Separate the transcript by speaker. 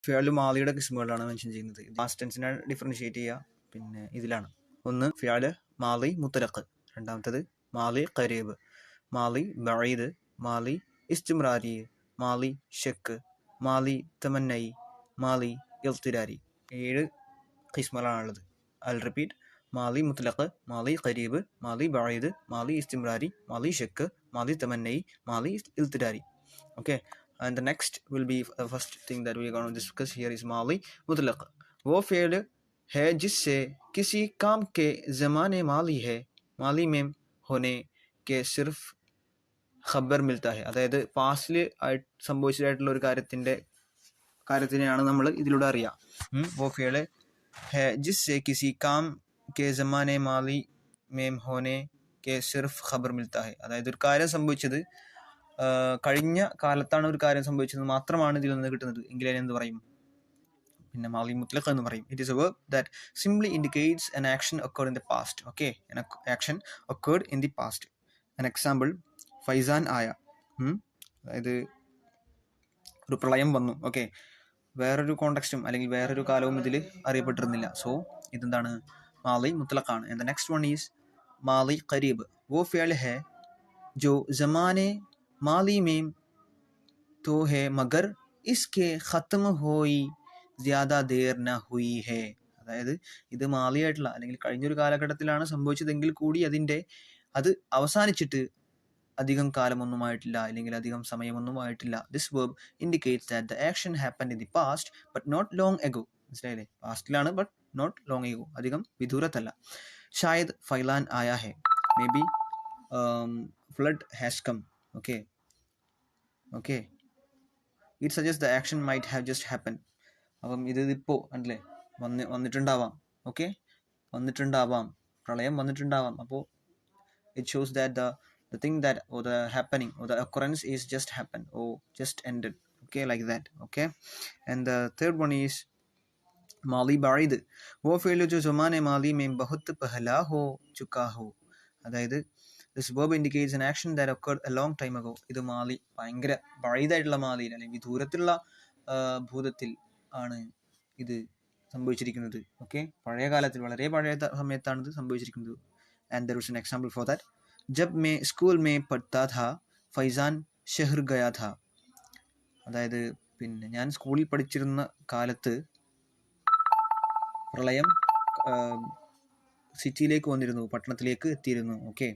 Speaker 1: ഫിയാല് മാലിയുടെ കിസ്മുകളാണ് മെൻഷൻ ചെയ്യുന്നത്. പാസ്റ്റ് ടെൻസിനെ ഡിഫറൻഷിയേറ്റ് ചെയ്യുക പിന്നെ ഇതിലാണ്. ഒന്ന് ഫിയാല് മാലി മുത്തലഖ്, രണ്ടാമത്തത് മാലി ഖരീബ്, മാലി ബഈദ്, മാലി ഇസ്തിമ്രാരി, മാലി ഷക്ക്, മാലി തമന്നൈ, മാലി ഇൽത്തിരാരി. 7 കിസ്മുകളാണുള്ളത്. ഐ റിപ്പീറ്റ്: മാലി മുത്തലഖ്, മാലി ഖരീബ്, മാലി ബഈദ്, മാലി ഇസ്തിമ്രാരി, മാലി ഷക്ക്, മാലി തമന്നൈ, മാലി ഇൽത്തിരാരി. Okay, and the next will be the first thing that we are going to discuss here is माली मुतलक. वो फ़ेल है जिससे किसी काम के ज़माने माली है, മാലി में होने के सिर्फ ഖബർ മിൽത്ത ഹെ. അതായത് പാസ്റ്റിൽ സംഭവിച്ചതായിട്ടുള്ള ഒരു കാര്യത്തിനെയാണ് നമ്മൾ ഇതിലൂടെ അറിയാം. वो फ़ेल है जिससे किसी काम के ज़माने माली में होने के सिर्फ ഖബർ മിൽത്ത ഹെ. അതായത് ഒരു കാര്യം സംഭവിച്ചത് കഴിഞ്ഞ കാലത്താണ് ഒരു കാര്യം സംഭവിച്ചത് മാത്രമാണ് ഇതിൽ നിന്ന് കിട്ടുന്നത് എങ്കിൽ അതിനെന്ത് പറയും? പിന്നെ മാലി മുത്ലഖ് എന്ന് പറയും. It is A verb that simply indicates an action occurred in the past. Okay, an action occurred in the past. An example: Faizan ആയ, അതായത് ഒരു പ്രളയം വന്നു. ഓക്കെ, വേറൊരു കോണ്ടെക്സ്റ്റും അല്ലെങ്കിൽ വേറൊരു കാലവും ഇതിൽ അറിയപ്പെട്ടിരുന്നില്ല. സോ ഇതെന്താണ്? മാലി മുത്ലഖാണ്. And the next one is മാലി ഖരീബ്. वो फ़ियल है जो ज़माने മാലി में तो है मगर इसके ख़त्म होई ज़्यादा देर न हुई है. അതായത് ഇത് മാലിയായിട്ടുള്ള അല്ലെങ്കിൽ കഴിഞ്ഞൊരു കാലഘട്ടത്തിലാണ് സംഭവിച്ചതെങ്കിൽ കൂടി അത് അവസാനിച്ചിട്ട് അധികം കാലമൊന്നുമായിട്ടില്ല അല്ലെങ്കിൽ അധികം സമയമൊന്നുമായിട്ടില്ല. This verb indicates that the action happened in the past but not long ago. മനസ്സിലായില്ലേ? പാസ്റ്റിലാണ് ബട്ട് നോട്ട് ലോങ് എഗോ, അധികം വിദൂരത്തല്ല. ഷായദ് ഫൈലാൻ ആയാ ഹെ, may be flood has come. Okay, it suggest the action might have just happen. അപ്പം ഇതിപ്പോൾ അല്ലേ വന്നിട്ടുണ്ടാവാം. ഓക്കെ, വന്നിട്ടുണ്ടാവാം, പ്രളയം വന്നിട്ടുണ്ടാവാം. അപ്പോൾ it shows that the thing that or the happening or the occurrence is just happened or just ended. Okay, like that. Okay, and the third one is माली बाइद. वो fail जो ज़माने माली में बहुत पहला हो चुका हो. അതായത് this verb indicates an action that occurred a long time ago. ഇത് മാലി ഭയങ്കര ബഈദായിട്ടുള്ള മാലിയിൽ അല്ലെങ്കിൽ ദൂരത്തുള്ള ഭൂതത്തിൽ ആണ് ഇത് സംഭവിച്ചിരിക്കുന്നത്. ഓക്കെ, പഴയ കാലത്തിൽ, വളരെ പഴയ സമയത്താണ് ഇത് സംഭവിച്ചിരിക്കുന്നത്. and there is an example for that. जब मैं स्कूल में पढ़ता था ഫൈസാൻ ഷെഹർ ഗയാ ഥാ. അതായത് പിന്നെ ഞാൻ സ്കൂളിൽ പഠിച്ചിരുന്ന കാലത്ത് പ്രളയം സിറ്റിയിലേക്ക് വന്നിരുന്നു, പട്ടണത്തിലേക്ക് എത്തിയിരുന്നു. ഓക്കെ,